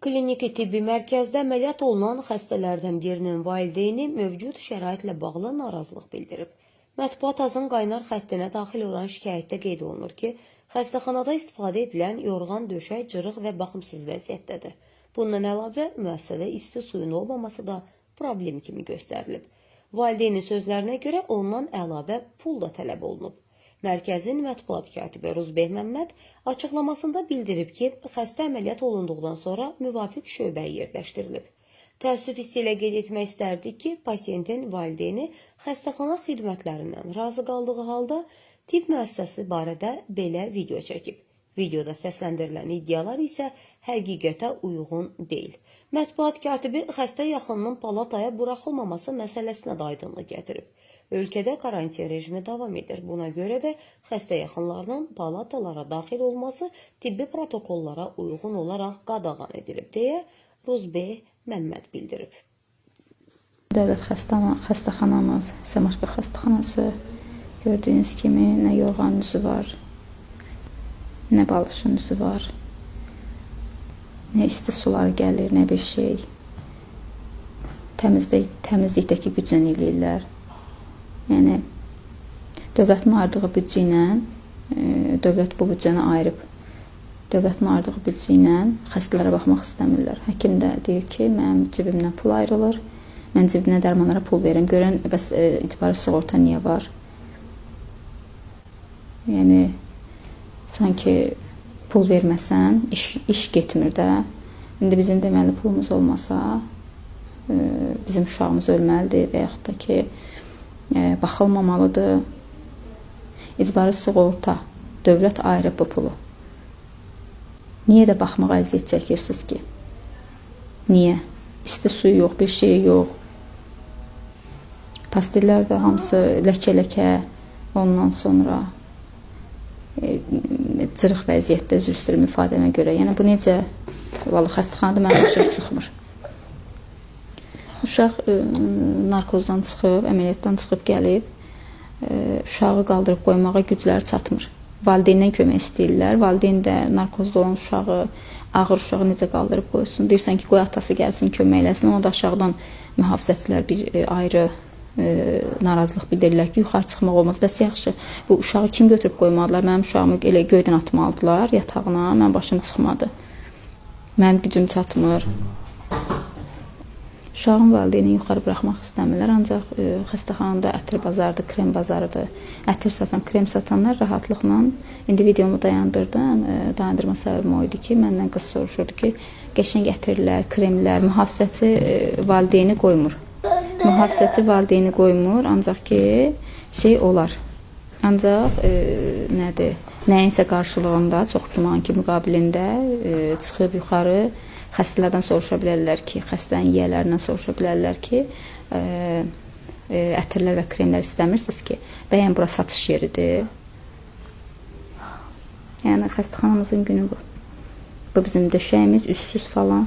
Kliniki tibbi mərkəzdə əməliyyat olunan xəstələrdən birinin valideyni mövcud şəraitlə bağlı narazılıq bildirib. Mətbuat Azın qaynar xəttinə daxil olan şikayətdə qeyd olunur ki, xəstəxanada istifadə edilən yorğan döşək cırıq və baxımsız vəziyyətdədir. Bundan əlavə, müəssisədə isti suyun olmaması da problem kimi göstərilib. Valideynin sözlərinə görə ondan əlavə pul da tələb olunub. Mərkəzin mətbuat katibi Ruzbeh Məmməd açıqlamasında bildirib ki, xəstə əməliyyat olunduqdan sonra müvafiq şöbəyə yerləşdirilib. Təəssüf hissi ilə qeyd etmək istərdik ki, pasiyentin valideyni xəstəxana xidmətlərindən razı qaldığı halda tibb müəssisəsi barədə belə video çəkib. Videoda səsləndirilən iddialar isə həqiqətə uyğun deyil. Mətbuat katibi xəstə yaxınının palataya buraxılmaması məsələsinə də aydınlıq gətirib. Ölkədə karantin rejimi davam edir. Buna görə də xəstə yaxınlarının palatalara daxil olması tibbi protokollara uyğun olaraq qadağan edilib, deyə Ruzbeh Məmməd bildirib. Dövlət xəstəxanamız, Səmaşqa xəstəxanası gördüyünüz kimi nə yorğan üzü var, nə balışın üzü var, nə isti sular gəlir, nə bir şey. Təmizlikdəki gücən eləyirlər. Yəni, dövlətin ayırdığı büdcə ilə, dövlət bu büdcəni ayırıb, dövlətin ayırdığı büdcə ilə xəstələrə baxmaq istəmirlər. Həkim də deyir ki, mənim cibimdən pul ayrılır, mən cibimdən dərmanlara pul verim. Görən, bəs icbari sığorta niyə var? Yəni, sanki pul verməsən, iş getmir də. İndi bizim deməli pulumuz olmasa, bizim uşağımız ölməlidir və yaxud da ki, baxılmamalıdır. İcbari sığorta, dövlət ayırıb bu pulu. Niyə də baxmağa əziyyət çəkirsiniz ki? Niyə? İsti suyu yox, bir şey yox. Pastillər də hamısı ləkə-ləkə, ondan sonra cırıq vəziyyətdə, üzr istəyirəm ifadəmə görə. Yəni bu necə? Vallahi xəstəxanada mənim başım çıxmır. Uşaq narkozdan çıxıb, əməliyyatdan çıxıb gəlib, uşağı qaldırıb qoymağa gücləri çatmır. Valideyndən kömək istəyirlər. Valideyn də narkozda olan uşağı, ağır uşağı necə qaldırıb qoysun. Deyirsən ki, qoy atası gəlsin, kömək eləsin. Ona da aşağıdan mühafizəçilər bir ayrı narazılıq bildirirlər ki, yuxarı çıxmaq olmaz. Bəs yaxşı, bu uşağı kim götürüb qoymadılar? Mənim uşağımı elə göydən atmalıdılar yatağına, mənim başım çıxmadı. Mənim gücüm çatmır. Uşağın valideyni yuxarı buraxmaq istəmirlər, ancaq xəstəxanada ətir bazarıdır, krem bazarıdır. Ətir satan, krem satanlar rahatlıqla, indi videomu dayandırdım, dayandırma səbəbim o idi ki, məndən qız soruşurdu ki, qəşəng ətirlər, kremlər, mühafizəçi valideyni qoymur. Mühafizəçi valideyni qoymur, ancaq ki, şey olar, ancaq nədir, nəyinsə qarşılığında, çox güman ki, müqabilində çıxıb yuxarı, xəstələrdən soruşa bilərlər ki, xəstənin yiyələrindən soruşa bilərlər ki, ətirlər və kremlər istəmirsiniz ki, bəyən bura satış yeridir. Yəni, xəstəxanamızın günü bu. Bu bizim döşəyimiz, üstsüz falan.